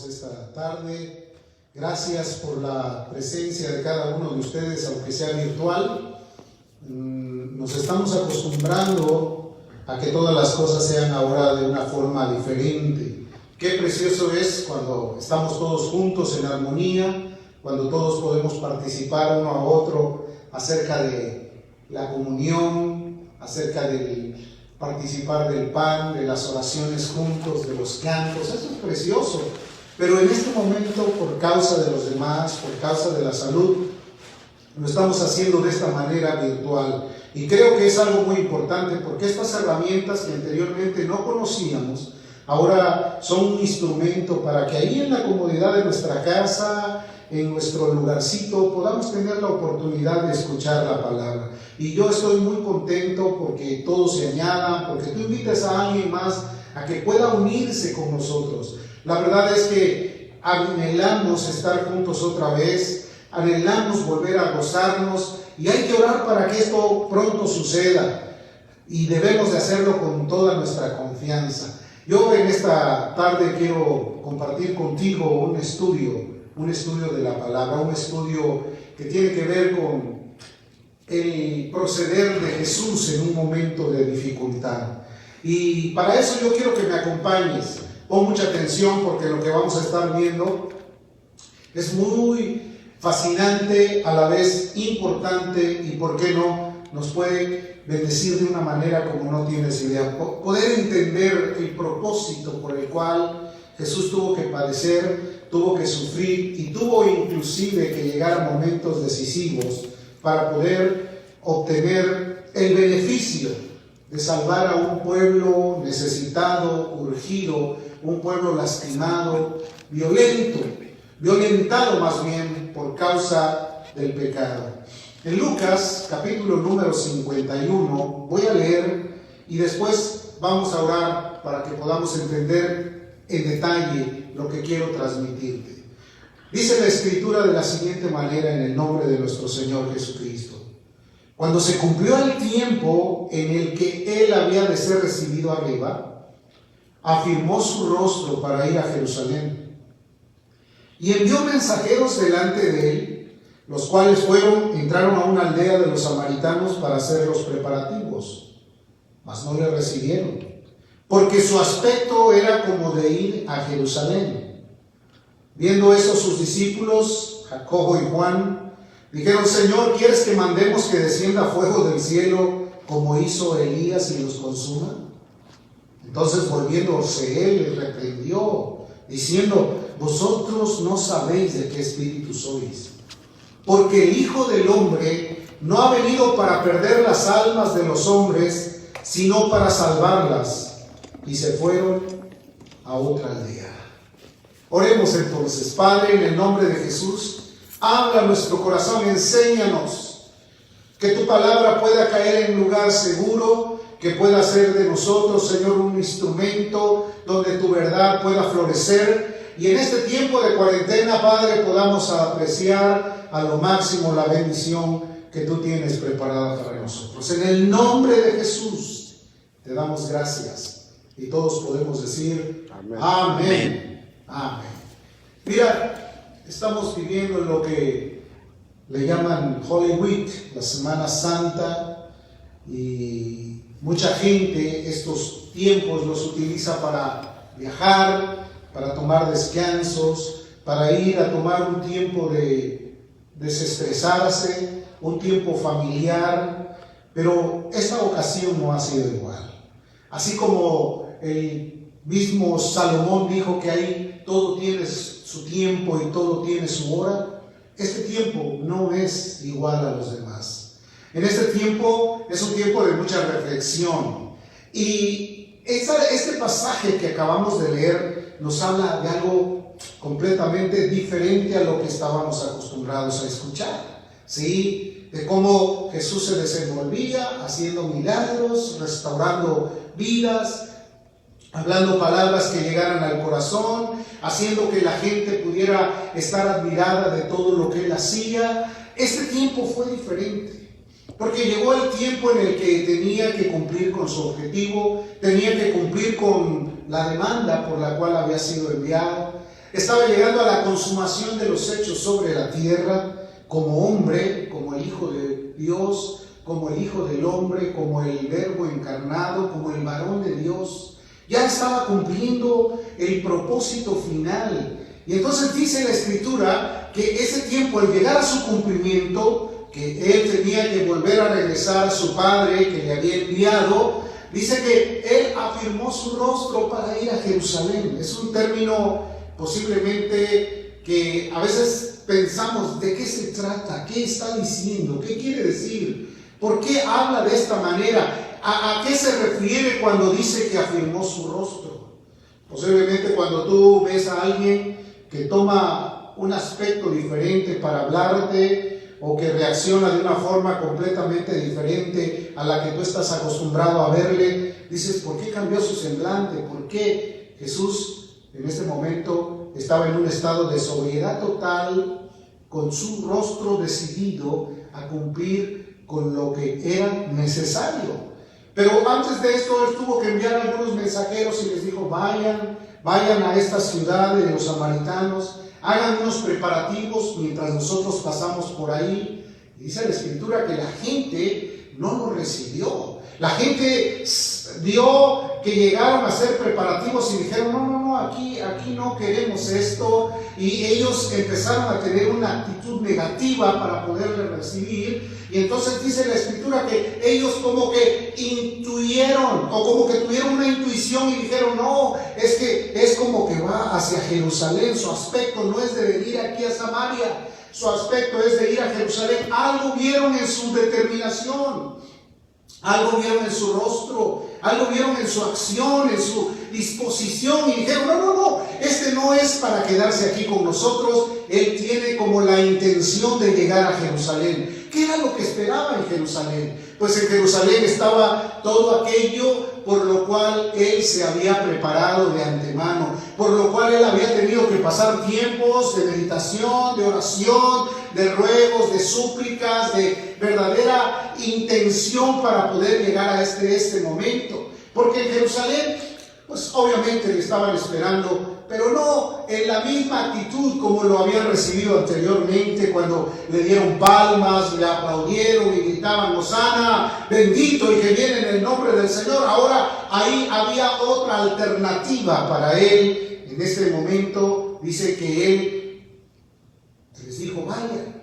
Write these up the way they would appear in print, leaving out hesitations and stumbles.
Dios esta tarde. Gracias por la presencia de cada uno de ustedes, aunque sea virtual. Nos estamos acostumbrando a que todas las cosas sean ahora de una forma diferente. Qué precioso es cuando estamos todos juntos en armonía, cuando todos podemos participar uno a otro acerca de la comunión, acerca del participar del pan, de las oraciones juntos, de los cantos. Eso es precioso. Pero en este momento, por causa de los demás, por causa de la salud, lo estamos haciendo de esta manera virtual. Y creo que es algo muy importante porque estas herramientas que anteriormente no conocíamos, ahora son un instrumento para que ahí en la comodidad de nuestra casa, en nuestro lugarcito, podamos tener la oportunidad de escuchar la palabra. Y yo estoy muy contento porque todos se añadan, porque tú invitas a alguien más a que pueda unirse con nosotros. La verdad es que anhelamos estar juntos otra vez, anhelamos volver a gozarnos y hay que orar para que esto pronto suceda y debemos de hacerlo con toda nuestra confianza. Yo en esta tarde quiero compartir contigo un estudio de la palabra, un estudio que tiene que ver con el proceder de Jesús en un momento de dificultad. Y para eso yo quiero que me acompañes. Pon mucha atención porque lo que vamos a estar viendo es muy fascinante, a la vez importante y, ¿por qué no?, nos puede bendecir de una manera como no tienes idea. Poder entender el propósito por el cual Jesús tuvo que padecer, tuvo que sufrir y tuvo inclusive que llegar a momentos decisivos para poder obtener el beneficio de salvar a un pueblo necesitado, urgido, un pueblo lastimado, violentado más bien por causa del pecado. En Lucas, capítulo número 51, voy a leer y después vamos a orar para que podamos entender en detalle lo que quiero transmitirte. Dice la Escritura de la siguiente manera en el nombre de nuestro Señor Jesucristo. Cuando se cumplió el tiempo en el que él había de ser recibido arriba, afirmó su rostro para ir a Jerusalén y envió mensajeros delante de él, los cuales entraron a una aldea de los samaritanos para hacer los preparativos, mas no le recibieron, porque su aspecto era como de ir a Jerusalén. Viendo eso, sus discípulos, Jacobo y Juan, dijeron: Señor, ¿quieres que mandemos que descienda fuego del cielo como hizo Elías y los consuma? Entonces, volviéndose él, les reprendió, diciendo: vosotros no sabéis de qué espíritu sois, porque el Hijo del Hombre no ha venido para perder las almas de los hombres, sino para salvarlas. Y se fueron a otra aldea. Oremos entonces. Padre, en el nombre de Jesús, habla a nuestro corazón, enséñanos, que tu palabra pueda caer en lugar seguro, que pueda ser de nosotros, Señor, un instrumento donde tu verdad pueda florecer. Y en este tiempo de cuarentena, Padre, podamos apreciar a lo máximo la bendición que tú tienes preparada para nosotros. En el nombre de Jesús te damos gracias. Y todos podemos decir amén. Amén. Amén. Mira, estamos viviendo en lo que le llaman Holy Week, la Semana Santa, y mucha gente estos tiempos los utiliza para viajar, para tomar descansos, para ir a tomar un tiempo de desestresarse, un tiempo familiar, pero esta ocasión no ha sido igual. Así como el mismo Salomón dijo que ahí todo tiene su tiempo y todo tiene su hora, este tiempo no es igual a los demás. En este tiempo es un tiempo de mucha reflexión. Y este pasaje que acabamos de leer nos habla de algo completamente diferente a lo que estábamos acostumbrados a escuchar, ¿sí? De cómo Jesús se desenvolvía haciendo milagros, restaurando vidas, hablando palabras que llegaran al corazón, haciendo que la gente pudiera estar admirada de todo lo que él hacía. Este tiempo fue diferente, porque llegó el tiempo en el que tenía que cumplir con su objetivo, tenía que cumplir con la demanda por la cual había sido enviado. estaba llegando a la consumación de los hechos sobre la tierra, como hombre, como el Hijo de Dios, como el Hijo del Hombre, como el Verbo encarnado, como el varón de Dios. Ya estaba cumpliendo el propósito final. Y entonces dice la Escritura que ese tiempo, al llegar a su cumplimiento, que él tenía que volver a regresar a su Padre que le había enviado, dice que él afirmó su rostro para ir a Jerusalén. Es un término posiblemente que a veces pensamos, ¿de qué se trata? ¿Qué está diciendo? ¿Qué quiere decir? ¿Por qué habla de esta manera? ¿A qué se refiere cuando dice que afirmó su rostro? Posiblemente cuando tú ves a alguien que toma un aspecto diferente para hablarte o que reacciona de una forma completamente diferente a la que tú estás acostumbrado a verle, dices, ¿por qué cambió su semblante? ¿Por qué Jesús en este momento estaba en un estado de sobriedad total, con su rostro decidido a cumplir con lo que era necesario? Pero antes de esto él tuvo que enviar a algunos mensajeros y les dijo, vayan a esta ciudad de los samaritanos, hagan unos preparativos mientras nosotros pasamos por ahí. Y dice la Escritura que la gente no lo recibió. La gente vio que llegaron a hacer preparativos y dijeron, no, aquí no queremos esto. Y ellos empezaron a tener una actitud negativa para poderle recibir. Y entonces dice la Escritura que ellos como que intuyeron o como que tuvieron una intuición y dijeron, no, es que es como que va hacia Jerusalén. Su aspecto no es de venir aquí a Samaria, su aspecto es de ir a Jerusalén. Algo vieron en su determinación, algo vieron en su rostro, algo vieron en su acción, en su disposición, y dijeron, no, este no es para quedarse aquí con nosotros, él tiene como la intención de llegar a Jerusalén. ¿Qué era lo que esperaba en Jerusalén? Pues en Jerusalén estaba todo aquello por lo cual él se había preparado de antemano, por lo cual él había tenido que pasar tiempos de meditación, de oración, de ruegos, de súplicas, de verdadera intención para poder llegar a este momento. Porque en Jerusalén, pues obviamente le estaban esperando, pero no en la misma actitud como lo habían recibido anteriormente, cuando le dieron palmas, le aplaudieron y gritaban, Hosana, bendito el que viene en el nombre del Señor. Ahora ahí había otra alternativa para él. En este momento dice que él les dijo, vayan.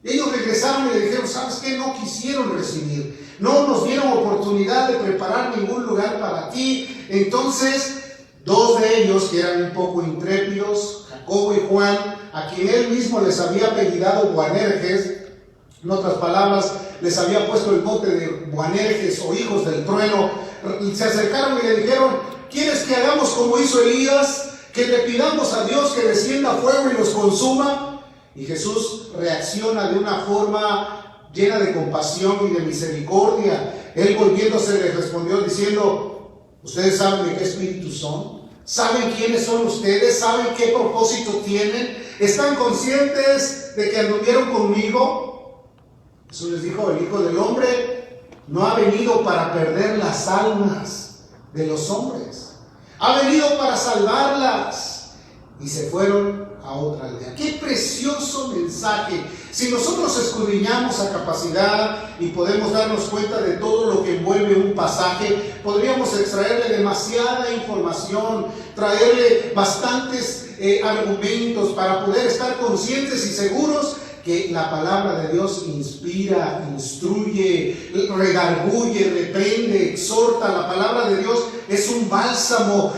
Ellos regresaron y le dijeron, ¿sabes qué? No quisieron recibir, no nos dieron oportunidad de preparar ningún lugar para ti. Entonces, dos de ellos, que eran un poco intrépidos, Jacobo y Juan, a quien él mismo les había apellidado Boanerges, en otras palabras, les había puesto el mote de Boanerges o hijos del trueno, se acercaron y le dijeron, ¿quieres que hagamos como hizo Elías? ¿Que le pidamos a Dios que descienda fuego y los consuma? Y Jesús reacciona de una forma llena de compasión y de misericordia. Él volviéndose les respondió diciendo, ¿ustedes saben de qué espíritu son? ¿Saben quiénes son ustedes? ¿Saben qué propósito tienen? ¿Están conscientes de que anduvieron conmigo? Jesús les dijo, el Hijo del Hombre no ha venido para perder las almas de los hombres. Ha venido para salvarlas. Y se fueron a otra aldea. ¡Qué precioso mensaje! Si nosotros escudriñamos a capacidad y podemos darnos cuenta de todo lo que envuelve un pasaje, podríamos extraerle demasiada información, traerle bastantes argumentos para poder estar conscientes y seguros que la palabra de Dios inspira, instruye, redarguye, reprende, exhorta. La palabra de Dios es un bálsamo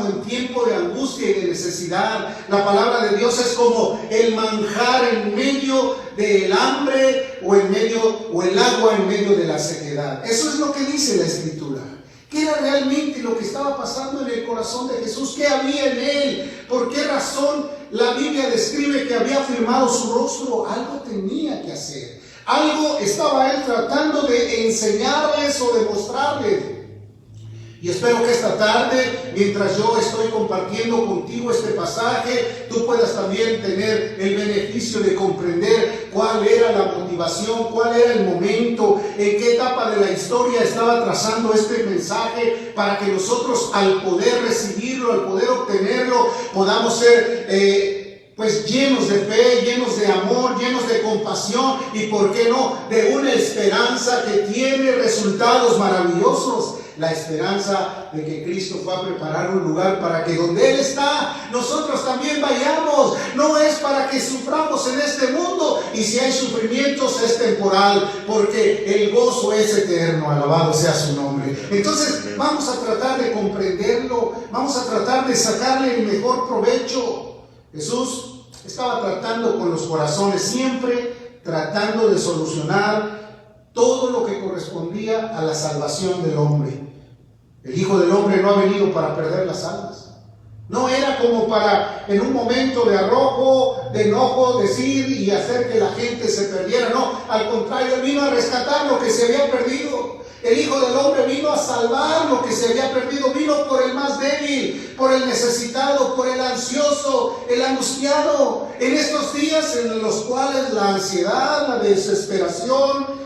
en tiempo de angustia y de necesidad. La palabra de Dios es como el manjar en medio del hambre o el agua en medio de la sequedad. Eso es lo que dice la Escritura. ¿Qué era realmente lo que estaba pasando en el corazón de Jesús? ¿Qué había en él? ¿Por qué razón la Biblia describe que había afirmado su rostro? Algo tenía que hacer. Algo estaba él tratando de enseñarles o de mostrarles. Y espero que esta tarde, mientras yo estoy compartiendo contigo este pasaje, tú puedas también tener el beneficio de comprender cuál era la motivación, cuál era el momento, en qué etapa de la historia estaba trazando este mensaje, para que nosotros, al poder recibirlo, al poder obtenerlo, podamos ser pues llenos de fe, llenos de amor, llenos de compasión y, ¿por qué no?, de una esperanza que tiene resultados maravillosos. La esperanza de que Cristo fue a preparar un lugar para que donde Él está, nosotros también vayamos. No es para que suframos en este mundo, y si hay sufrimientos es temporal, porque el gozo es eterno. Alabado sea su nombre. Entonces vamos a tratar de comprenderlo, vamos a tratar de sacarle el mejor provecho. Jesús estaba tratando con los corazones, siempre tratando de solucionar todo lo que correspondía a la salvación del hombre. El Hijo del Hombre no ha venido para perder las almas. No era como para, en un momento de arrojo, de enojo, decir y hacer que la gente se perdiera. No, al contrario, Él vino a rescatar lo que se había perdido. El Hijo del Hombre vino a salvar lo que se había perdido. Vino por el más débil, por el necesitado, por el ansioso, el angustiado. En estos días en los cuales la ansiedad, la desesperación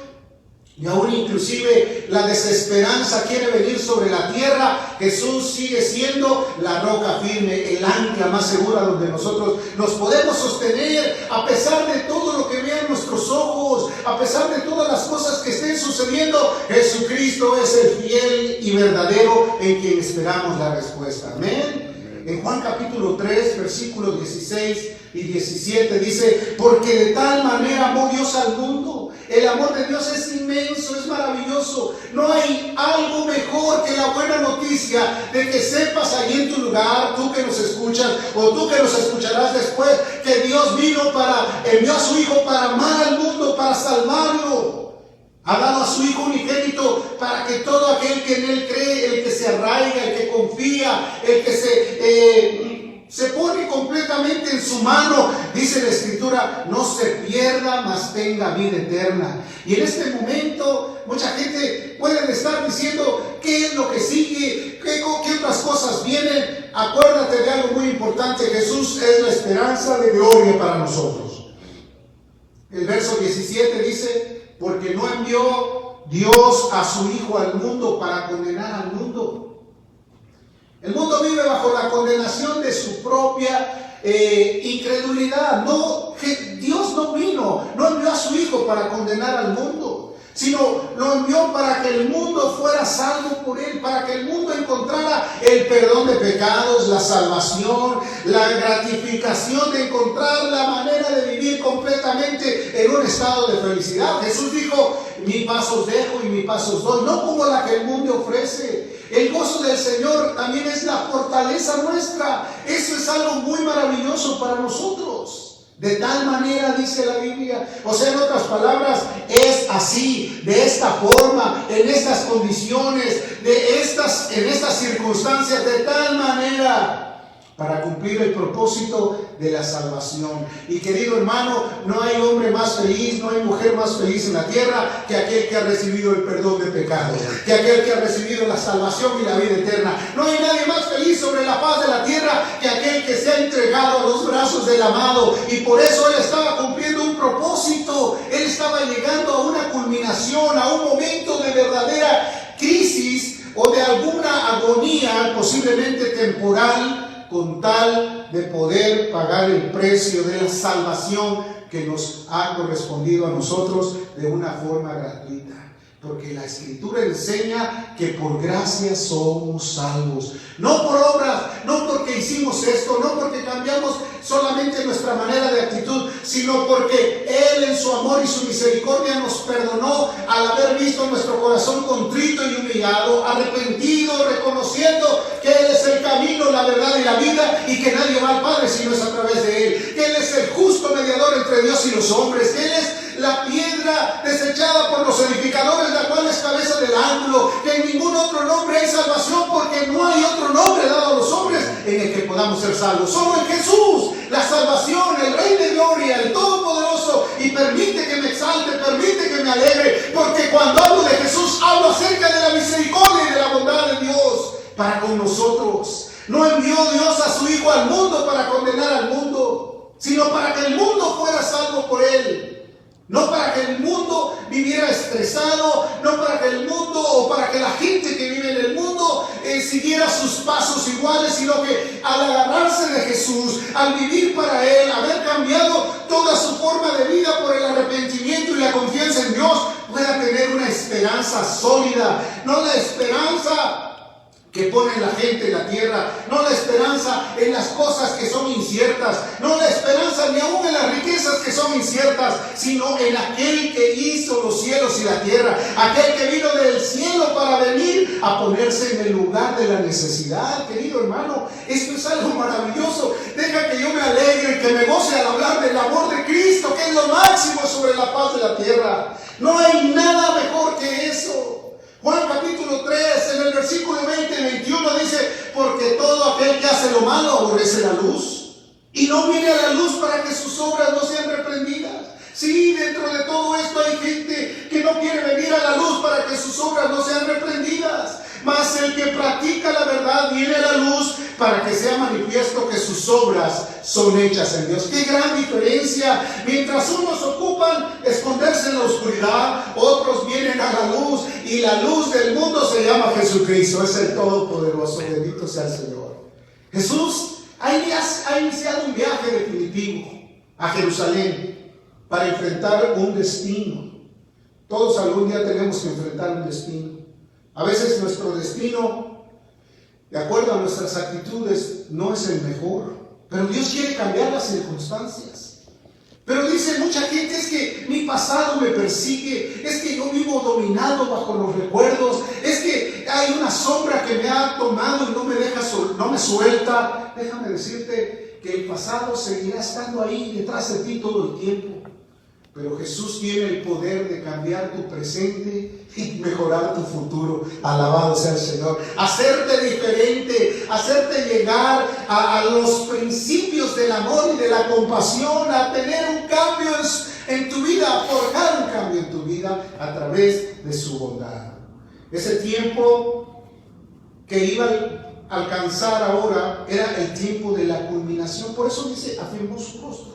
y aún inclusive la desesperanza quiere venir sobre la tierra, Jesús sigue siendo la roca firme, el ancla más segura donde nosotros nos podemos sostener a pesar de todo lo que vean nuestros ojos, a pesar de todas las cosas que estén sucediendo. Jesucristo es el fiel y verdadero en quien esperamos la respuesta. Amén. En Juan capítulo 3, versículos 16 y 17 dice: porque de tal manera amó Dios al mundo. El amor de Dios es inmenso, es maravilloso. No hay algo mejor que la buena noticia de que sepas allí en tu lugar, tú que nos escuchas o tú que nos escucharás después, que Dios envió a su Hijo para amar al mundo, para salvarlo. Ha dado a su Hijo unigénito para que todo aquel que en Él cree, el que se arraiga, el que confía, el que se pone completamente en su mano, dice la Escritura, no se pierda, mas tenga vida eterna. Y en este momento mucha gente puede estar diciendo: ¿qué es lo que sigue? ¿Qué otras cosas vienen? Acuérdate de algo muy importante: Jesús es la esperanza de gloria para nosotros. El verso 17 dice: porque no envió Dios a su Hijo al mundo para condenar al mundo. El mundo vive bajo la condenación de su propia incredulidad. No, que Dios no envió a su Hijo para condenar al mundo, sino lo envió para que el mundo fuera salvo por Él, para que el mundo encontrara el perdón de pecados, la salvación, la gratificación de encontrar la manera de vivir completamente en un estado de felicidad. Jesús dijo: mi paz os dejo y mi paz os doy, no como la que el mundo ofrece. El gozo del Señor también es la fortaleza nuestra. Eso es algo muy maravilloso para nosotros. De tal manera, dice la Biblia, o sea, en otras palabras, es así, de esta forma, en estas condiciones, en estas circunstancias, de tal manera, para cumplir el propósito de la salvación. Y querido hermano, no hay hombre más feliz, no hay mujer más feliz en la tierra que aquel que ha recibido el perdón de pecados, que aquel que ha recibido la salvación y la vida eterna. No hay nadie más feliz sobre la faz de la tierra que aquel que se ha entregado a los brazos del amado. Y por eso Él estaba cumpliendo un propósito. Él estaba llegando a una culminación, a un momento de verdadera crisis o de alguna agonía, posiblemente temporal, con tal de poder pagar el precio de la salvación que nos ha correspondido a nosotros de una forma gratuita. Porque la Escritura enseña que por gracia somos salvos. No por obras, no porque hicimos esto, no porque cambiamos solamente nuestra manera de actitud, sino porque Él en su amor y su misericordia nos perdonó al haber visto nuestro corazón contrito y humillado, arrepentido, reconociendo que Él es el camino, la verdad y la vida, y que nadie va al Padre si no es a través de Él. Que Él es el justo mediador entre Dios y los hombres. Que Él es la piedra desechada por los edificadores, la cual es cabeza del ángulo. Que en ningún otro nombre hay salvación, porque no hay otro nombre dado a los hombres en el que podamos ser salvos. Solo en Jesús, la salvación, el Rey de gloria, el Todopoderoso. Y permite que me exalte, permite que me alegre, porque cuando hablo de Jesús hablo acerca de la misericordia y de la bondad de Dios. a su Hijo al mundo para condenar al mundo, sino para que el mundo fuera salvo por Él. No para que el mundo viviera estresado, no para que el mundo o para que la gente que vive en el mundo siguiera sus pasos iguales, sino que al agarrarse de Jesús, al vivir para Él, haber cambiado toda su forma de vida por el arrepentimiento y la confianza en Dios, pueda tener una esperanza sólida, no la esperanza que pone la gente en la tierra, no la esperanza en las cosas que son inciertas, no la esperanza ni aún en las riquezas que son inciertas, sino en aquel que hizo los cielos y la tierra, aquel que vino del cielo para venir a ponerse en el lugar de la necesidad. Querido hermano, esto es algo maravilloso. Deja que yo me alegre y que me goce al hablar del amor de Cristo, que es lo máximo sobre la faz de la tierra. No hay nada mejor que eso. Juan capítulo 3, en el versículo 20 y 21 dice: porque todo aquel que hace lo malo aborrece la luz y no viene a la luz para que sus obras no sean reprendidas. Sí, dentro de todo esto hay gente que no quiere venir a la luz para que sus obras no sean reprendidas. Mas el que practica la verdad viene a la luz para que sea manifiesto que sus obras son hechas en Dios. ¡Qué gran diferencia! Mientras unos ocupan esconderse en la oscuridad, otros vienen a la luz, y la luz del mundo se llama Jesucristo. Es el Todopoderoso, bendito sea el Señor. Jesús ha iniciado un viaje definitivo a Jerusalén para enfrentar un destino. Todos algún día tenemos que enfrentar un destino. A veces nuestro destino, de acuerdo a nuestras actitudes, no es el mejor, pero Dios quiere cambiar las circunstancias. Pero dice mucha gente: es que mi pasado me persigue, es que yo vivo dominado bajo los recuerdos, es que hay una sombra que me ha tomado y no me suelta. Déjame decirte que el pasado seguirá estando ahí detrás de ti todo el tiempo. Pero Jesús tiene el poder de cambiar tu presente y mejorar tu futuro. Alabado sea el Señor. Hacerte diferente, hacerte llegar a los principios del amor y de la compasión, a tener un cambio en tu vida, a forjar un cambio en tu vida a través de su bondad. Ese tiempo que iba a alcanzar ahora era el tiempo de la culminación. Por eso dice: afirmó su rostro.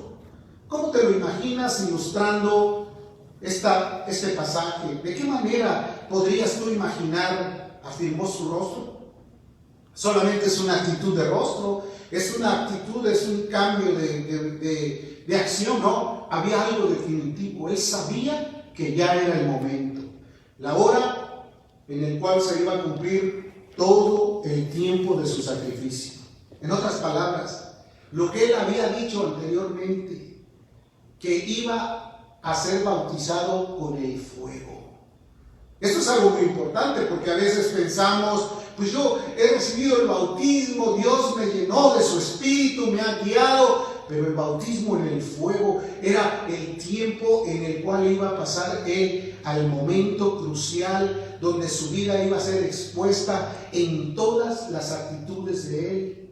¿Cómo te lo imaginas ilustrando este pasaje? ¿De qué manera podrías tú imaginar afirmó su rostro? Solamente es una actitud de rostro, es una actitud, es un cambio de acción, ¿no? Había algo definitivo. Él sabía que ya era el momento, la hora en el cual se iba a cumplir todo el tiempo de su sacrificio. En otras palabras, lo que él había dicho anteriormente, que iba a ser bautizado con el fuego. Esto es algo muy importante, porque a veces pensamos: pues yo he recibido el bautismo, Dios me llenó de su espíritu, me ha guiado. Pero el bautismo en el fuego era el tiempo en el cual iba a pasar él al momento crucial, donde su vida iba a ser expuesta en todas las actitudes de él.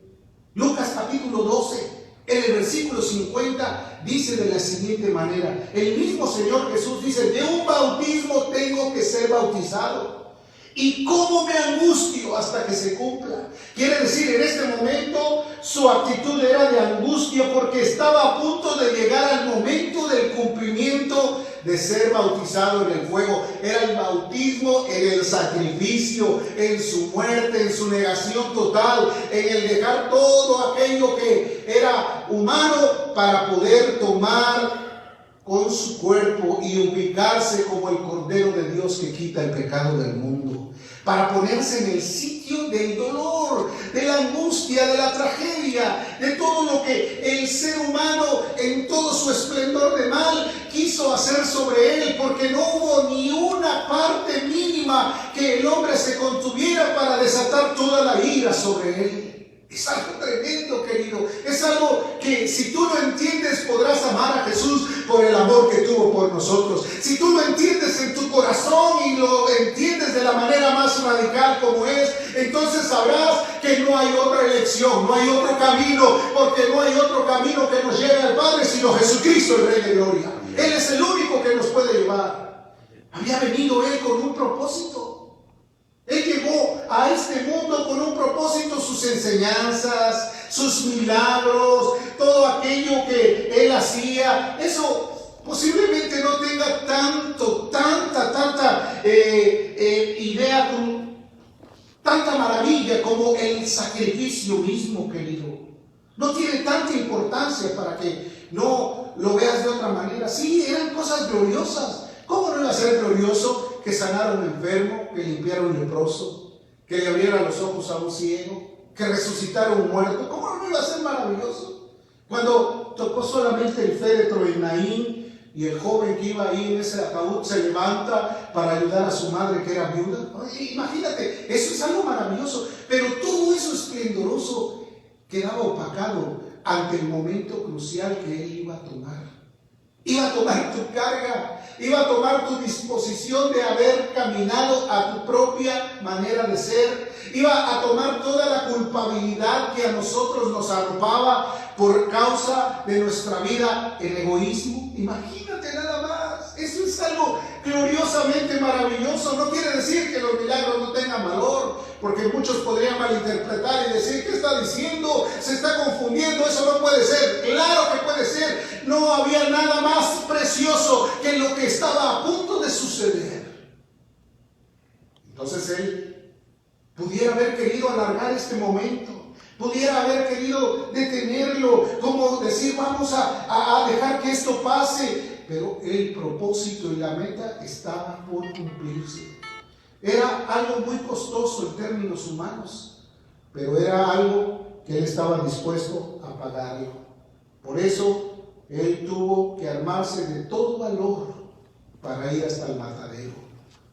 Lucas capítulo 12, en el versículo 50, dice de la siguiente manera: el mismo Señor Jesús dice: de un bautismo tengo que ser bautizado, y cómo me angustio hasta que se cumpla. Quiere decir, en este momento su actitud era de angustia, porque estaba a punto de llegar al momento del cumplimiento de ser bautizado en el fuego. Era el bautismo en el sacrificio, en su muerte, en su negación total, en el dejar todo aquello que era humano para poder tomar con su cuerpo y ubicarse como el Cordero de Dios que quita el pecado del mundo, para ponerse en el sitio del dolor, de la angustia, de la tragedia, de todo lo que el ser humano en todo su esplendor de mal quiso hacer sobre él, porque no hubo ni una parte mínima que el hombre se contuviera para desatar toda la ira sobre él. Es algo tremendo, querido. Es algo que, si tú lo entiendes, podrás amar a Jesús por el amor que tuvo por nosotros. Si tú lo entiendes en tu corazón y lo entiendes de la manera más radical como es, entonces sabrás que no hay otra elección, no hay otro camino, porque no hay otro camino que nos lleve al Padre sino Jesucristo, el Rey de Gloria. Él es el único que nos puede llevar. Había venido él con un propósito. Él llegó a este mundo con un propósito, sus enseñanzas, sus milagros, todo aquello que Él hacía. Eso posiblemente no tenga tanta idea, tanta maravilla como el sacrificio mismo, querido. No tiene tanta importancia para que no lo veas de otra manera. Sí, eran cosas gloriosas. ¿Cómo no iba a ser glorioso que sanara a un enfermo, que limpiara a un leproso, que le abriera los ojos a un ciego, que resucitara a un muerto? ¿Cómo no iba a ser maravilloso? Cuando tocó solamente el féretro de Naín y el joven que iba ahí en ese ataúd se levanta para ayudar a su madre que era viuda. Oye, imagínate, eso es algo maravilloso, pero todo eso esplendoroso quedaba opacado ante el momento crucial que Él iba a tomar. Iba a tomar tu carga, iba a tomar tu disposición de haber caminado a tu propia manera de ser, iba a tomar toda la culpabilidad que a nosotros nos arropaba por causa de nuestra vida en egoísmo. Imagínate nada más, eso es algo gloriosamente maravilloso. No quiere decir que los milagros no tengan valor, porque muchos podrían malinterpretar y decir, ¿qué está diciendo? Se está confundiendo, eso no puede ser. Claro que puede ser. No había nada más precioso que lo que estaba a punto de suceder. Entonces Él pudiera haber querido alargar este momento, pudiera haber querido detenerlo, como decir, vamos a dejar que esto pase, pero el propósito y la meta estaba por cumplirse. Era algo muy costoso en términos humanos, pero era algo que Él estaba dispuesto a pagarlo. Por eso Él tuvo que armarse de todo valor para ir hasta el matadero.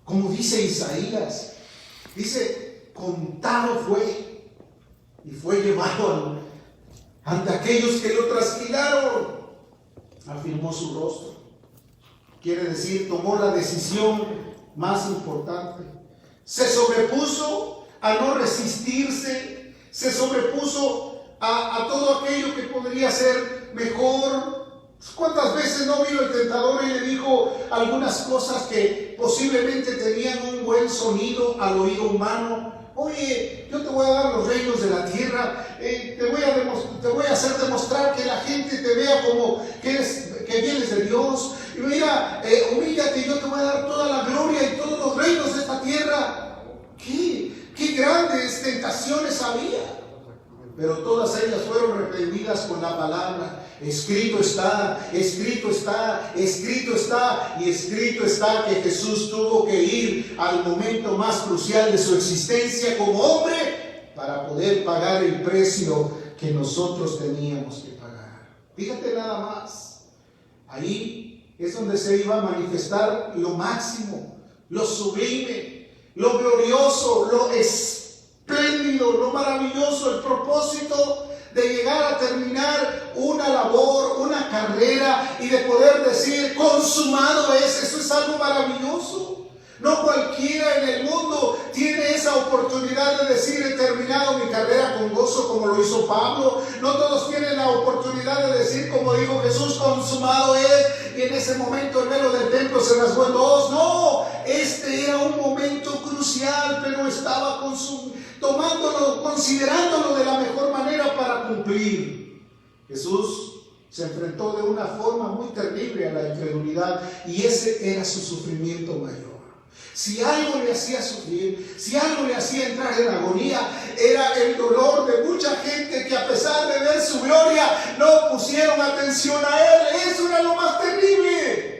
Como dice Isaías, dice, contado fue y fue llevado ante aquellos que lo trasquilaron. Afirmó su rostro. Quiere decir, tomó la decisión más importante. Se sobrepuso a no resistirse, se sobrepuso a todo aquello que podría ser mejor. ¿Cuántas veces no vino el tentador y le dijo algunas cosas que posiblemente tenían un buen sonido al oído humano? Oye, yo te voy a dar los reinos de la tierra, te voy a hacer demostrar que la gente te vea como que vienes de Dios. Y mira, humíllate, yo te voy a dar toda la gloria y todos los reinos de esta tierra. ¿Qué grandes tentaciones había? Pero todas ellas fueron reprendidas con la palabra. Escrito está, escrito está, escrito está y escrito está que Jesús tuvo que ir al momento más crucial de su existencia como hombre para poder pagar el precio que nosotros teníamos que pagar. Fíjate nada más, ahí es donde se iba a manifestar lo máximo, lo sublime, lo glorioso, lo espléndido, lo maravilloso, el propósito de llegar a terminar una labor, una carrera y de poder decir, consumado es. Eso es algo maravilloso. No cualquiera en el mundo tiene esa oportunidad de decir, he terminado mi carrera con gozo como lo hizo Pablo. No todos tienen la oportunidad de decir, como dijo Jesús, consumado es. Y en ese momento el velo del templo se rasgó en dos. No, este era un momento crucial, pero estaba considerándolo de la mejor manera para cumplir. Jesús se enfrentó de una forma muy terrible a la incredulidad y ese era su sufrimiento mayor. Si algo le hacía sufrir, si algo le hacía entrar en agonía, era el dolor de mucha gente que a pesar de ver su gloria no pusieron atención a Él. Eso era lo más terrible.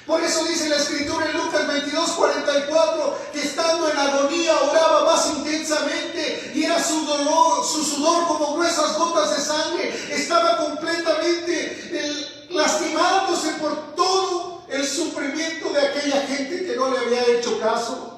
Por eso dice la Escritura en Lucas 22:44 que estando en agonía oraba más intensamente y era su sudor como gruesas gotas de sangre. Estaba completamente lastimándose por todo el sufrimiento de aquella gente que no le había hecho caso.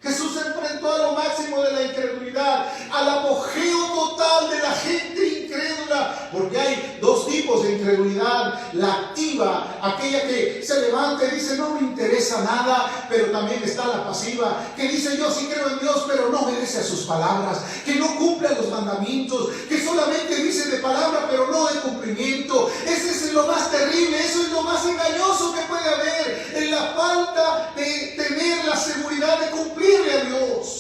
Jesús se enfrentó a lo máximo de la incredulidad, al apogeo total de la gente incrédula, porque hay dos tipos de incredulidad: la activa, aquella que se levanta y dice no me interesa nada, pero también está la pasiva, que dice yo sí creo en Dios, pero no obedece a sus palabras, que no cumple los mandamientos, que solamente dice de palabra, pero no de cumplimiento. Ese es lo más terrible, eso es lo más engañoso que puede haber, en la falta de tener la seguridad de cumplir a Dios.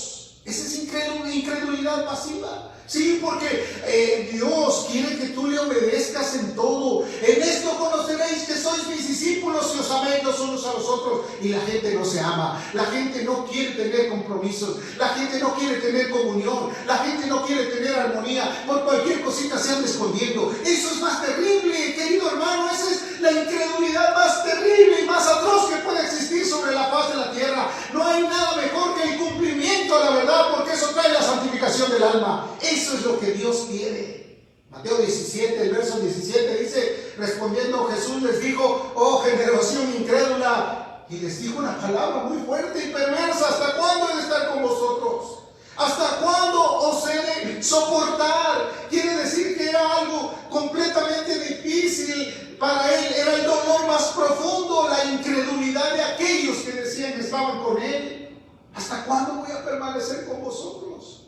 incredulidad pasiva. Sí, porque Dios quiere que tú le obedezcas en todo. En esto conoceréis que sois mis discípulos si os améis los unos a los otros. Y la gente no se ama, la gente no quiere tener compromisos, la gente no quiere tener comunión, la gente no quiere tener armonía. Por cualquier cosita se anda escondiendo. Eso es más terrible, querido hermano. Esa es la incredulidad más terrible y más atroz que puede existir sobre la faz de la tierra. No hay nada mejor que el cumplimiento a la verdad, porque eso trae la santificación del alma. Eso es lo que Dios quiere. Mateo 17, el verso 17 dice: respondiendo Jesús les dijo: oh generación incrédula. Y les dijo una palabra muy fuerte y perversa: ¿hasta cuándo he de estar con vosotros? ¿Hasta cuándo os he de soportar? Quiere decir que era algo completamente difícil para él. Era el dolor más profundo, la incredulidad de aquellos que decían que estaban con él. ¿Hasta cuándo voy a permanecer con vosotros?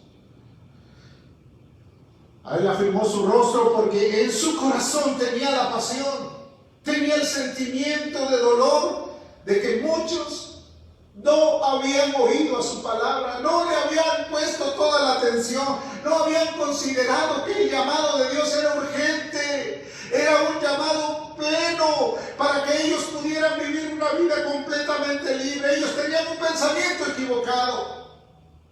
A él afirmó su rostro, porque en su corazón tenía la pasión, tenía el sentimiento de dolor de que muchos no habían oído a su palabra, no le habían puesto toda la atención, no habían considerado que el llamado de Dios era urgente, era un llamado pleno para que ellos pudieran vivir una vida completamente libre. Ellos tenían un pensamiento equivocado.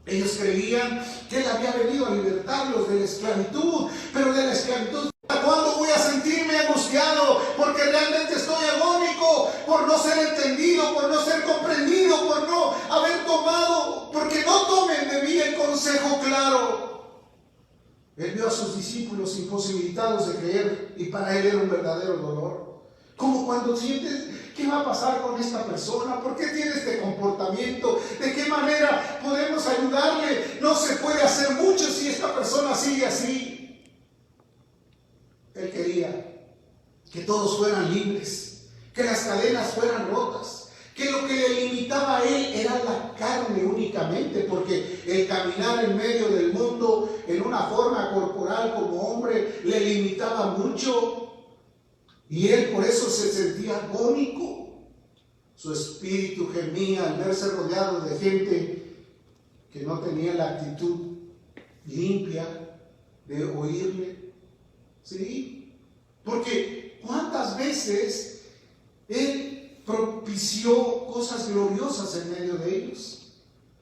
Ellos creían que Él había venido a libertarlos de la esclavitud, pero de la esclavitud. ¿Hasta cuándo voy a sentirme angustiado? Porque realmente estoy agónico por no ser entendido, por no ser comprendido, por no haber tomado, porque no tomen de mí el consejo claro. Él vio a sus discípulos imposibilitados de creer, y para Él era un verdadero dolor. Como cuando sientes: ¿qué va a pasar con esta persona? ¿Por qué tiene este comportamiento? ¿De qué manera podemos ayudarle? No se puede hacer mucho si esta persona sigue así. Él quería que todos fueran libres, que las cadenas fueran rotas, que lo que le limitaba a él era la carne únicamente, porque el caminar en medio del mundo en una forma corporal como hombre le limitaba mucho. Y él por eso se sentía agónico. Su espíritu gemía al verse rodeado de gente que no tenía la actitud limpia de oírle. ¿Sí? Porque ¿cuántas veces él propició cosas gloriosas en medio de ellos?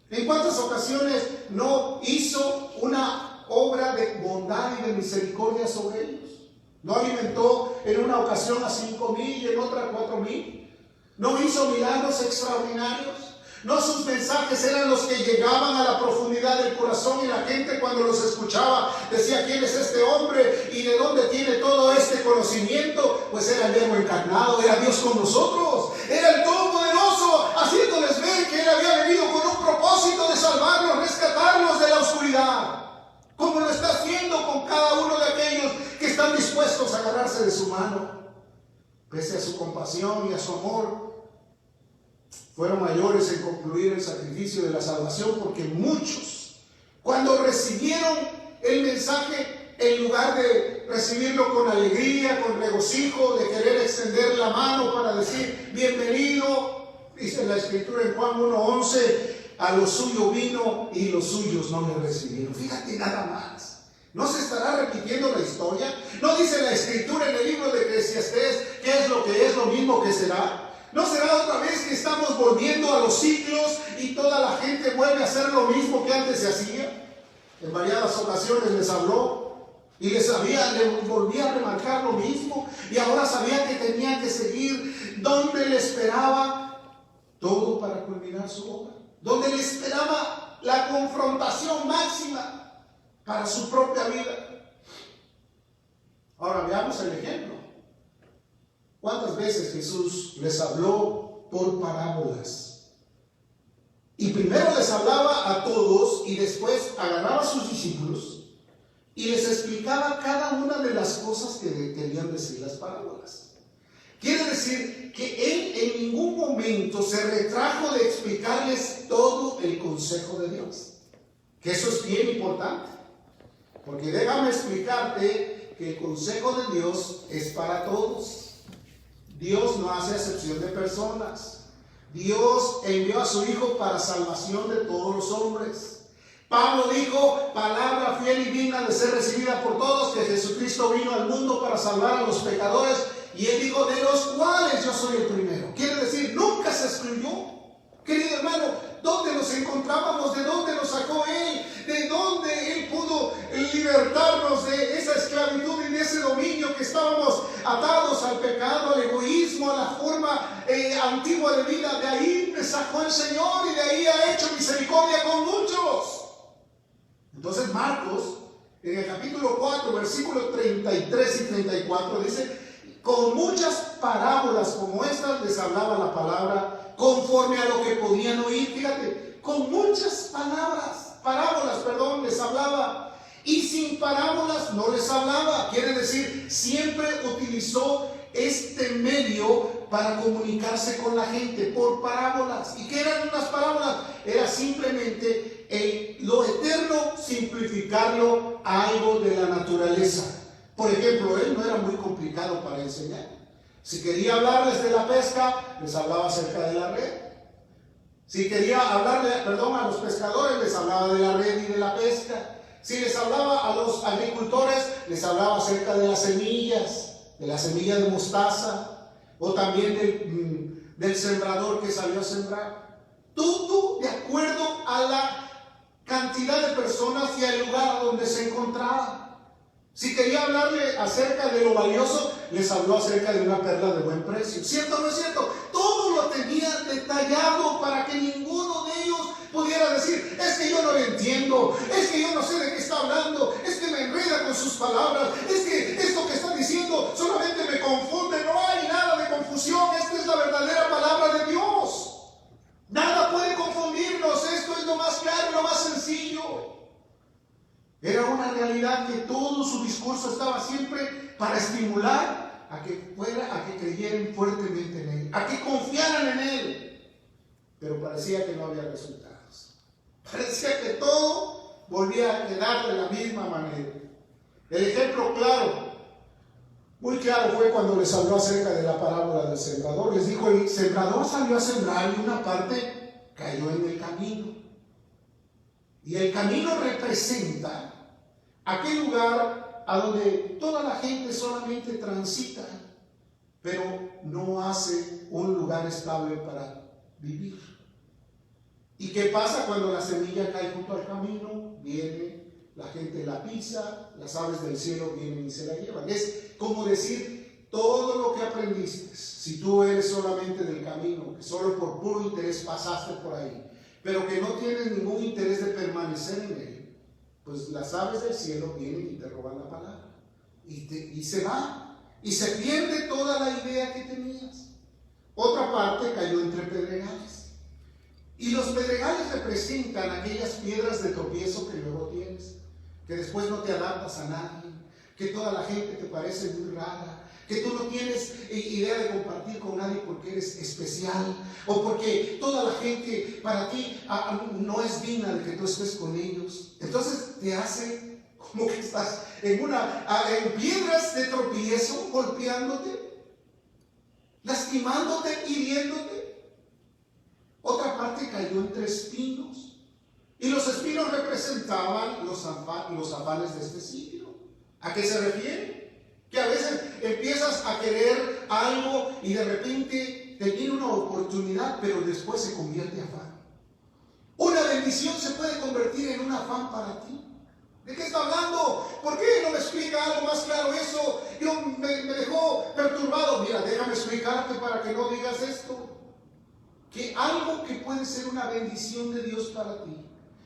¿En cuántas ocasiones no hizo una obra de bondad y de misericordia sobre ellos? ¿No alimentó en una ocasión a 5,000 y en otra a 4,000? ¿No hizo milagros extraordinarios? ¿No sus mensajes eran los que llegaban a la profundidad del corazón, y la gente cuando los escuchaba decía: ¿quién es este hombre? ¿Y de dónde tiene todo este conocimiento? Pues era el Verbo encarnado, era Dios con nosotros, era el Todopoderoso, haciéndoles ver que Él había venido con un propósito de salvarlos, rescatarlos de la oscuridad, como lo está haciendo con cada uno de aquellos que están dispuestos a agarrarse de su mano. Pese a su compasión y a su amor, fueron mayores en concluir el sacrificio de la salvación, porque muchos, cuando recibieron el mensaje, en lugar de recibirlo con alegría, con regocijo, de querer extender la mano para decir: bienvenido, dice la Escritura en Juan 1:11, a lo suyo vino y los suyos no le recibieron. Fíjate nada más. ¿No se estará repitiendo la historia? ¿No dice la Escritura en el libro de Eclesiastés qué es lo que es, lo mismo que será? ¿No será otra vez que estamos volviendo a los ciclos y toda la gente vuelve a hacer lo mismo que antes se hacía? En variadas ocasiones les habló y les volvía a remarcar lo mismo, y ahora sabía que tenían que seguir donde le esperaba todo para culminar su obra, donde le esperaba la confrontación máxima para su propia vida. Ahora veamos el ejemplo. ¿Cuántas veces Jesús les habló por parábolas? Y primero les hablaba a todos, y después agarraba a sus discípulos y les explicaba cada una de las cosas que querían decir las parábolas. Quiere decir que Él en ningún momento se retrajo de explicarles todo el consejo de Dios. Que eso es bien importante. Porque déjame explicarte que el consejo de Dios es para todos. Dios no hace acepción de personas. Dios envió a su Hijo para salvación de todos los hombres, Pablo dijo, palabra fiel y digna de ser recibida por todos, que Jesucristo vino al mundo para salvar a los pecadores, y él dijo, de los cuales yo soy el primero. Quiere decir, nunca se excluyó. Querido hermano, ¿dónde nos encontrábamos? ¿De dónde nos sacó Él? ¿De dónde Él pudo libertarnos de esa esclavitud y de ese dominio que estábamos atados al pecado, al egoísmo, a la forma antigua de vida? De ahí me sacó el Señor y de ahí ha hecho misericordia con muchos. Entonces Marcos, en el capítulo 4, versículos 33 y 34, dice, con muchas parábolas como estas les hablaba la palabra conforme a lo que podían oír. Fíjate, con muchas parábolas les hablaba, y sin parábolas no les hablaba. Quiere decir, siempre utilizó este medio para comunicarse con la gente por parábolas. ¿Y qué eran unas parábolas? Era simplemente lo eterno simplificarlo a algo de la naturaleza. Por ejemplo, él no era muy complicado para enseñar. Si quería hablarles de la pesca, les hablaba acerca de la red. Si quería hablarle, a los pescadores, les hablaba de la red y de la pesca. Si les hablaba a los agricultores, les hablaba acerca de las semillas, de la semilla de mostaza, o también del sembrador que salió a sembrar. Todo de acuerdo a la cantidad de personas y al lugar a donde se encontraba. Si quería hablarle acerca de lo valioso, les habló acerca de una perla de buen precio. ¿Cierto o no es cierto? Todo lo tenía detallado para que ninguno de ellos pudiera decir, es que yo no lo entiendo, es que yo no sé de qué está hablando, es que me enreda con sus palabras, es que esto que está diciendo solamente me confunde. No hay nada de confusión, esta es la verdadera palabra de Dios. Nada puede confundirnos, esto es lo más claro, lo más sencillo. Era una realidad que todo su discurso estaba siempre para estimular a que creyeran fuertemente en Él, a que confiaran en Él. Pero parecía que no había resultados. Parecía que todo volvía a quedar de la misma manera. El ejemplo claro, muy claro, fue cuando les habló acerca de la parábola del sembrador. Les dijo, el sembrador salió a sembrar y una parte cayó en el camino. Y el camino representa aquel lugar a donde toda la gente solamente transita, pero no hace un lugar estable para vivir. ¿Y qué pasa cuando la semilla cae junto al camino? Viene, la gente la pisa, las aves del cielo vienen y se la llevan. Es como decir, todo lo que aprendiste, si tú eres solamente del camino, que solo por puro interés pasaste por ahí, pero que no tienes ningún interés de permanecer en él, pues las aves del cielo vienen y te roban la palabra. Y se va. Y se pierde toda la idea que tenías. Otra parte cayó entre pedregales. Y los pedregales representan aquellas piedras de tropiezo que luego tienes. Que después no te adaptas a nadie. Que toda la gente te parece muy rara. Que tú no tienes idea de compartir con nadie porque eres especial, o porque toda la gente para ti no es digna de que tú estés con ellos. Entonces te hace como que estás en piedras de tropiezo, golpeándote, lastimándote, hiriéndote. Otra parte cayó entre espinos, y los espinos representaban los afanes de este siglo. ¿A qué se refiere? Que a veces empiezas a querer algo y de repente te viene una oportunidad, pero después se convierte en afán. Una bendición se puede convertir en un afán para ti. ¿De qué está hablando? ¿Por qué no me explica algo más claro eso? Me dejó perturbado. Mira, déjame explicarte para que no digas esto. Que algo que puede ser una bendición de Dios para ti,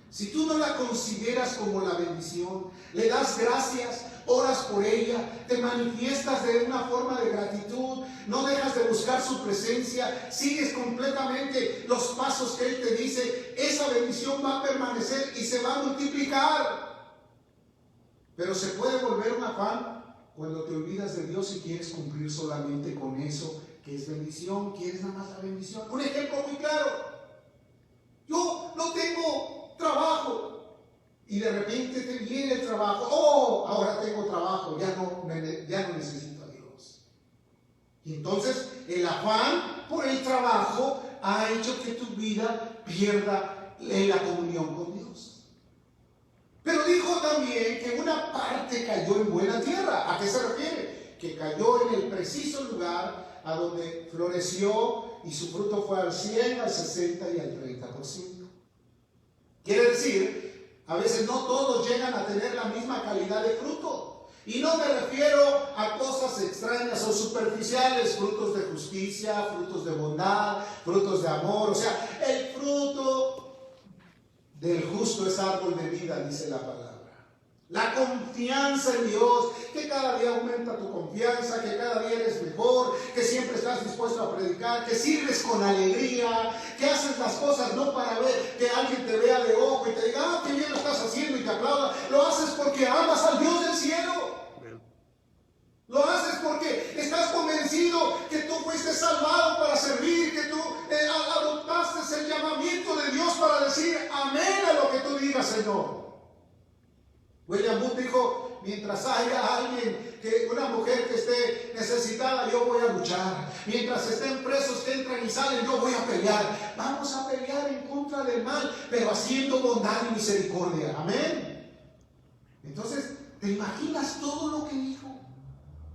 si tú no la consideras como la bendición, le das gracias, oras por ella, te manifiestas de una forma de gratitud, no dejas de buscar su presencia, sigues completamente los pasos que Él te dice, esa bendición va a permanecer y se va a multiplicar. Pero se puede volver un afán cuando te olvidas de Dios y quieres cumplir solamente con eso que es bendición, quieres nada más la bendición. Un ejemplo muy claro: yo no tengo trabajo y de repente te viene el trabajo. Oh, ahora tengo trabajo, ya no necesito a Dios. Y entonces el afán por el trabajo ha hecho que tu vida pierda la comunión con Dios. Pero dijo también que una parte cayó en buena tierra. ¿A qué se refiere? Que cayó en el preciso lugar a donde floreció y su fruto fue al 100, al 60 y al 30%. Quiere decir, a veces no todos llegan a tener la misma calidad de fruto. Y no me refiero a cosas extrañas o superficiales, frutos de justicia, frutos de bondad, frutos de amor. O sea, el fruto del justo es árbol de vida, dice la palabra. La confianza en Dios, que cada día aumenta tu confianza, que cada día eres mejor, que siempre estás dispuesto a predicar, que sirves con alegría, que haces las cosas no para ver que alguien te vea de ojo y te diga, ah, qué bien lo estás haciendo y te aplauda. Lo haces porque amas al Dios del cielo. Lo haces porque estás convencido que tú fuiste salvado para servir, que tú adoptaste el llamamiento de Dios para decir amén a lo que tú digas, Señor. William Booth dijo, mientras haya alguien, una mujer que esté necesitada, yo voy a luchar. Mientras estén presos que entran y salen, yo voy a pelear. Vamos a pelear en contra del mal, pero haciendo bondad y misericordia. Amén. Entonces, ¿te imaginas todo lo que dijo?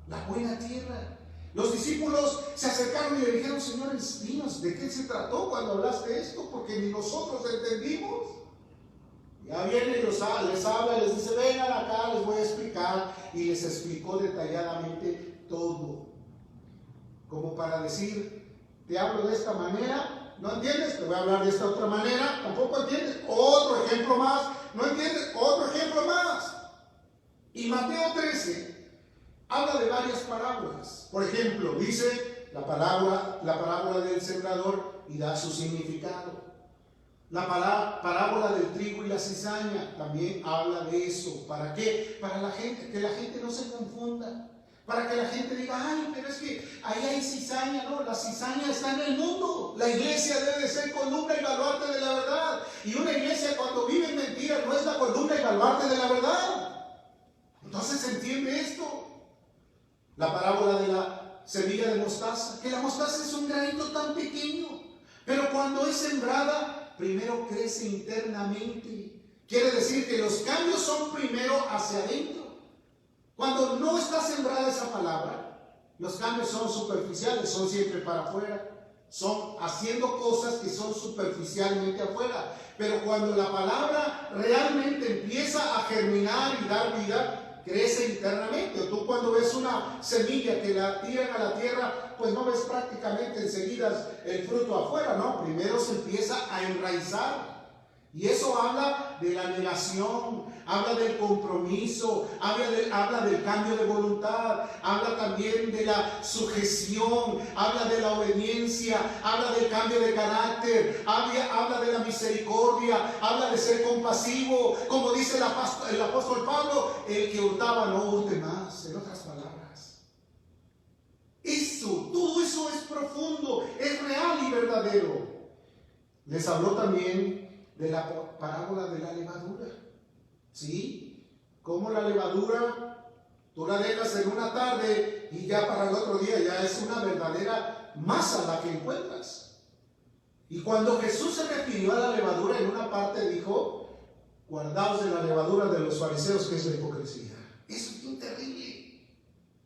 La buena tierra. Los discípulos se acercaron y le dijeron, Señor, dinos, ¿de qué se trató cuando hablaste esto? Porque ni nosotros entendimos. Ya viene y les habla y les dice, vengan acá, les voy a explicar. Y les explicó detalladamente todo. Como para decir, te hablo de esta manera, ¿no entiendes? Te voy a hablar de esta otra manera, tampoco entiendes. Otro ejemplo más, ¿no entiendes? Otro ejemplo más. Y Mateo 13 habla de varias parábolas. Por ejemplo, dice la parábola del sembrador y da su significado. La parábola del trigo y la cizaña también habla de eso. ¿Para qué? Para que la gente no se confunda. Para que la gente diga, ay, pero es que ahí hay cizaña. No, la cizaña está en el mundo. La iglesia debe ser columna y baluarte de la verdad. Y una iglesia cuando vive en mentiras no es la columna y baluarte de la verdad. Entonces se entiende esto. La parábola de la semilla de mostaza, que la mostaza es un granito tan pequeño, pero cuando es sembrada, primero crece internamente. Quiere decir que los cambios son primero hacia adentro. Cuando no está sembrada esa palabra, los cambios son superficiales, son siempre para afuera. Son haciendo cosas que son superficialmente afuera. Pero cuando la palabra realmente empieza a germinar y dar vida, crece internamente. O tú cuando ves una semilla que la tiran a la tierra, pues no ves prácticamente enseguida el fruto afuera, ¿no? Primero se empieza a enraizar. Y eso habla de la negación, habla del compromiso, habla del cambio de voluntad, habla también de la sujeción, habla de la obediencia, habla del cambio de carácter, habla de la misericordia, habla de ser compasivo. Como dice el apóstol Pablo, el que hurtaba no hurte más, en otras palabras. Todo eso es profundo, es real y verdadero. Les habló también de la parábola de la levadura. ¿Sí? Como la levadura, tú la dejas en una tarde y ya para el otro día ya es una verdadera masa la que encuentras. Y cuando Jesús se refirió a la levadura, en una parte dijo, guardaos de la levadura de los fariseos, que es la hipocresía. Eso es muy terrible.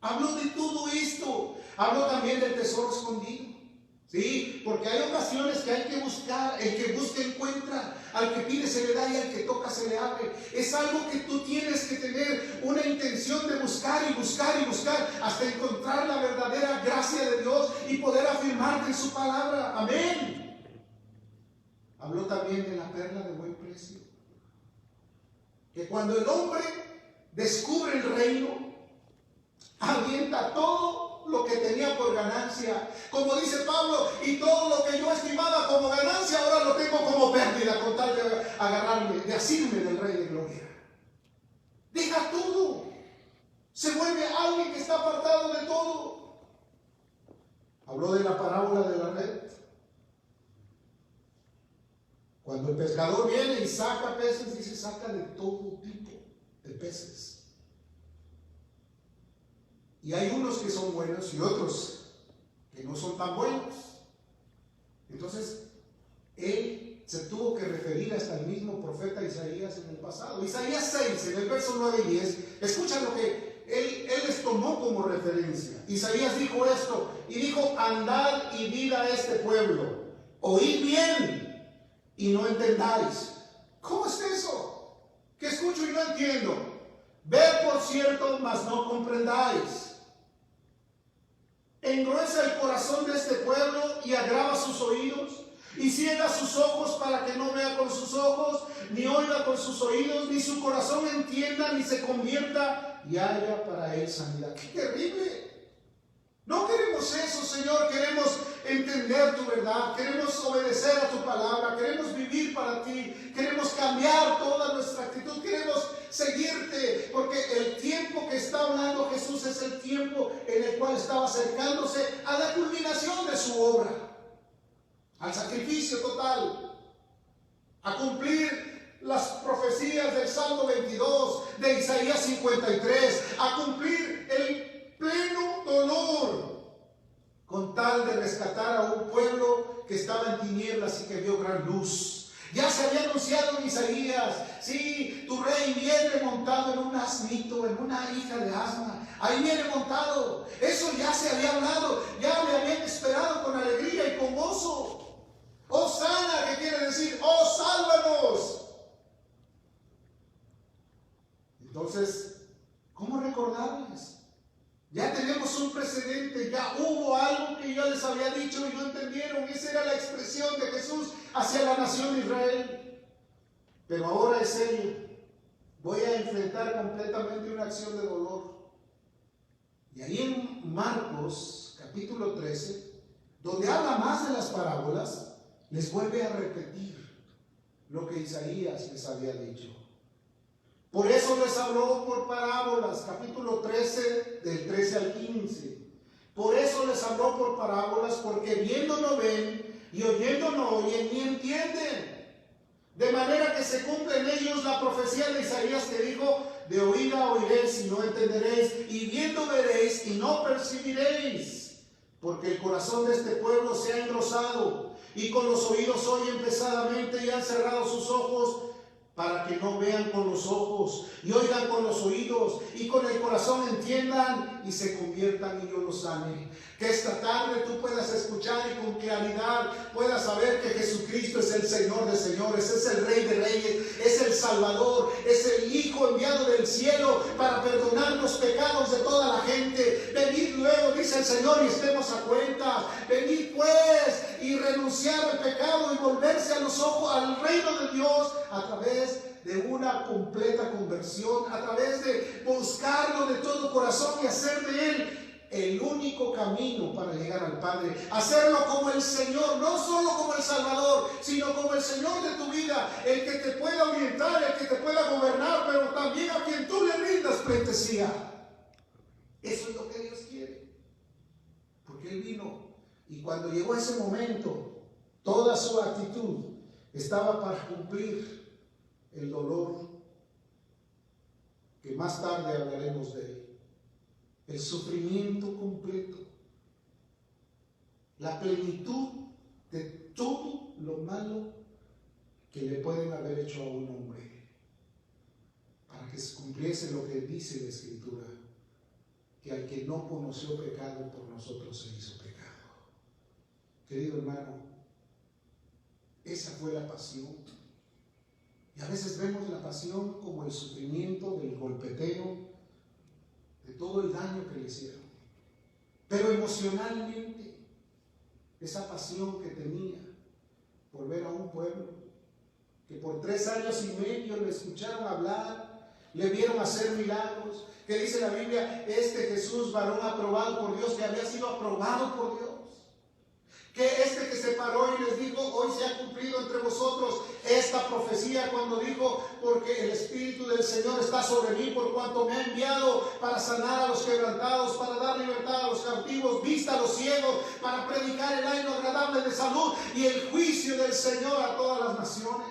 Habló de todo esto. Habló también del tesoro escondido. Sí, porque hay ocasiones que hay que buscar, el que busca encuentra, al que pide se le da y al que toca se le abre. Es algo que tú tienes que tener una intención de buscar y buscar y buscar hasta encontrar la verdadera gracia de Dios y poder afirmarte en su palabra. Amén. Habló también de la perla de buen precio, que cuando el hombre descubre el reino, avienta todo lo que tenía por ganancia, como dice Pablo, y todo lo que yo estimaba como ganancia ahora lo tengo como pérdida, con tal de agarrarme, de asirme del Rey de Gloria. Deja todo, se vuelve alguien que está apartado de todo. Habló de la parábola de la red, cuando el pescador viene y saca peces, dice, saca de todo tipo de peces. Y hay unos que son buenos y otros que no son tan buenos. Entonces, él se tuvo que referir hasta el mismo profeta Isaías en el pasado. Isaías 6, en el verso 9 y 10, escucha lo que él les tomó como referencia. Isaías dijo esto, y dijo: andad y vid a este pueblo, oíd bien y no entendáis. ¿Cómo es eso? Que escucho y no entiendo. Ved por cierto, mas no comprendáis. Engruesa el corazón de este pueblo y agrava sus oídos, y ciega sus ojos para que no vea con sus ojos, ni oiga con sus oídos, ni su corazón entienda, ni se convierta y haya para él sanidad. ¡Qué terrible! No queremos eso, Señor. Queremos entender tu verdad, queremos obedecer a tu palabra, queremos vivir para ti, queremos cambiar toda nuestra actitud, queremos seguirte, porque el tiempo que está hablando Jesús es el tiempo en el cual estaba acercándose a la culminación de su obra, al sacrificio total, a cumplir las profecías del Salmo 22, de Isaías 53, a cumplir el pleno dolor, con tal de rescatar a un pueblo que estaba en tinieblas y que vio gran luz. Ya se había anunciado en Isaías: sí, tu rey viene montado en un asnito, en una hija de asna. Ahí viene montado. Eso ya se había hablado, ya le habían esperado con alegría y con gozo. Oh sana, que quiere decir: oh sálvanos. Entonces, ¿cómo recordarles? Ya tenemos un precedente, ya hubo algo que yo les había dicho y no entendieron. Esa era la expresión de Jesús hacia la nación de Israel. Pero ahora es serio. Voy a enfrentar completamente una acción de dolor. Y ahí en Marcos capítulo 13, donde habla más de las parábolas, les vuelve a repetir lo que Isaías les había dicho. Por eso les habló por parábolas, capítulo 13, del 13 al 15. Por eso les habló por parábolas, porque viendo no ven y oyendo no oyen ni entienden. De manera que se cumple en ellos la profecía de Isaías que dijo: de oída oiréis y no entenderéis, y viendo veréis y no percibiréis. Porque el corazón de este pueblo se ha engrosado, y con los oídos oyen pesadamente, y han cerrado sus ojos, para que no vean con los ojos, y oigan con los oídos, y con el corazón entiendan, y se conviertan y yo los sane. Que esta tarde tú puedas escuchar y con claridad puedas saber que Jesucristo es el Señor de señores, es el Rey de reyes, es el Salvador, es el Hijo enviado del cielo para perdonar los pecados de toda la gente. Venid luego, dice el Señor, y estemos a cuenta. Venid pues y renunciar al pecado y volverse a los ojos al reino de Dios a través de una completa conversión, a través de buscarlo de todo corazón y hacer de Él el único camino para llegar al Padre. Hacerlo como el Señor, no solo como el Salvador, sino como el Señor de tu vida, el que te pueda orientar, el que te pueda gobernar, pero también a quien tú le rindas pleitesía. Eso es lo que Dios quiere, porque Él vino, y cuando llegó ese momento, toda su actitud estaba para cumplir el dolor, que más tarde hablaremos de él, el sufrimiento completo, la plenitud de todo lo malo que le pueden haber hecho a un hombre, para que se cumpliese lo que dice la Escritura, que al que no conoció pecado, por nosotros se hizo pecado. Querido hermano, esa fue la pasión. Y a veces vemos la pasión como el sufrimiento del golpeteo, de todo el daño que le hicieron. Pero emocionalmente, esa pasión que tenía por ver a un pueblo que por 3 años y medio le escucharon hablar, le vieron hacer milagros, que dice la Biblia: este Jesús, varón aprobado por Dios, que había sido aprobado por Dios. Que este que se paró y les dijo: hoy se ha cumplido entre vosotros esta profecía, cuando dijo: porque el Espíritu del Señor está sobre mí, por cuanto me ha enviado para sanar a los quebrantados, para dar libertad a los cautivos, vista a los ciegos, para predicar el año agradable de salud y el juicio del Señor a todas las naciones.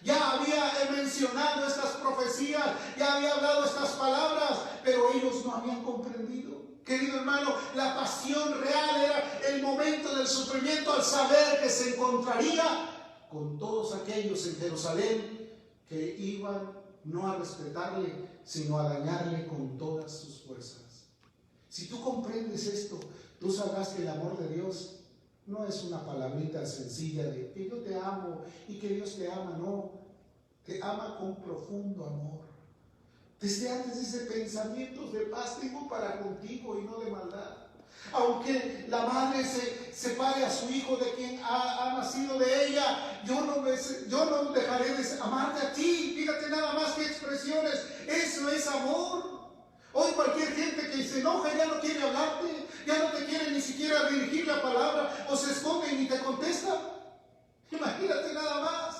Ya había mencionado estas profecías, ya había hablado estas palabras, pero ellos no habían comprendido. Querido hermano, la pasión real era el momento del sufrimiento, al saber que se encontraría con todos aquellos en Jerusalén que iban no a respetarle, sino a dañarle con todas sus fuerzas. Si tú comprendes esto, tú sabrás que el amor de Dios no es una palabrita sencilla de que yo te amo y que Dios te ama, no. Te ama con profundo amor. Desde antes dice, pensamientos de paz tengo para contigo y no de maldad. Aunque la madre se separe a su hijo de quien ha nacido de ella, yo no dejaré de amarte a ti. Fíjate nada más que expresiones. Eso es amor. Hoy cualquier gente que se enoja ya no quiere hablarte, ya no te quiere ni siquiera dirigir la palabra, o se esconde y ni te contesta. Imagínate nada más.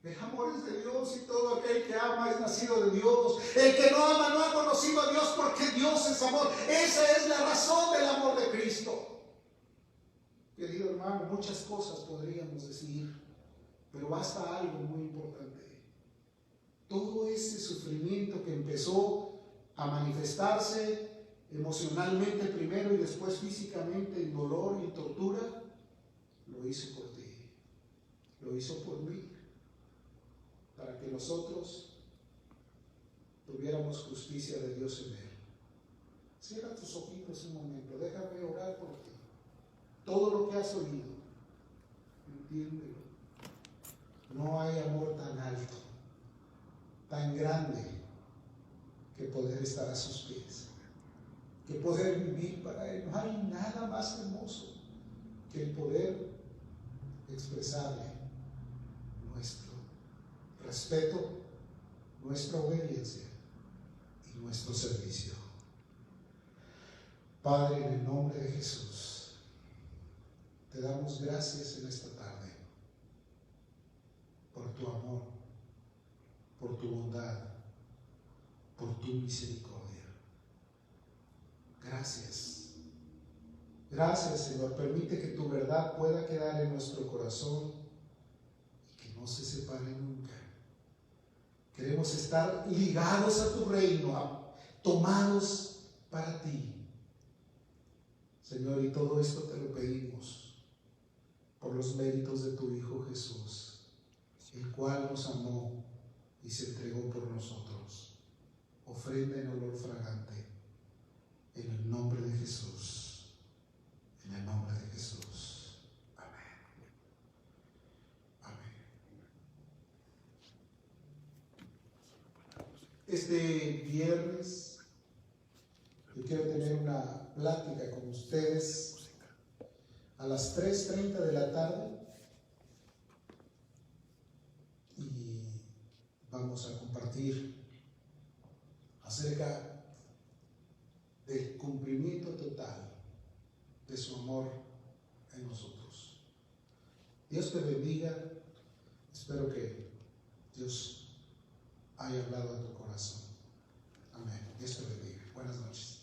El amor es de Dios y todo aquel que ama es nacido de Dios. El que no ama no ha conocido a Dios, porque Dios es amor. Esa es la razón del amor de Cristo. Querido hermano, muchas cosas podríamos decir, pero basta algo muy importante. Todo ese sufrimiento que empezó a manifestarse emocionalmente primero y después físicamente en dolor y en tortura, lo hizo por ti, lo hizo por mí, para que nosotros tuviéramos justicia de Dios en Él. Cierra tus ojitos un momento, déjame orar por ti. Todo lo que has oído, entiéndelo. No hay amor tan alto, tan grande, que poder estar a sus pies, que poder vivir para Él. No hay nada más hermoso que el poder expresarle nuestro respeto, nuestra obediencia y nuestro servicio. Padre, en el nombre de Jesús, te damos gracias en esta tarde por tu amor, por tu bondad, por tu misericordia. Gracias. Gracias, Señor. Permite que tu verdad pueda quedar en nuestro corazón y que no se separe nunca. Queremos estar ligados a tu reino, tomados para ti. Señor, y todo esto te lo pedimos por los méritos de tu Hijo Jesús, el cual nos amó y se entregó por nosotros. Ofrenda en olor fragante, en el nombre de Jesús, en el nombre de Jesús. Amén. Amén. Este viernes yo quiero tener una plática con ustedes a las 3:30 de la tarde y vamos a compartir acerca del cumplimiento total de su amor en nosotros. Dios te bendiga. Espero que Dios haya hablado a tu corazón. Amén. Dios te bendiga. Buenas noches.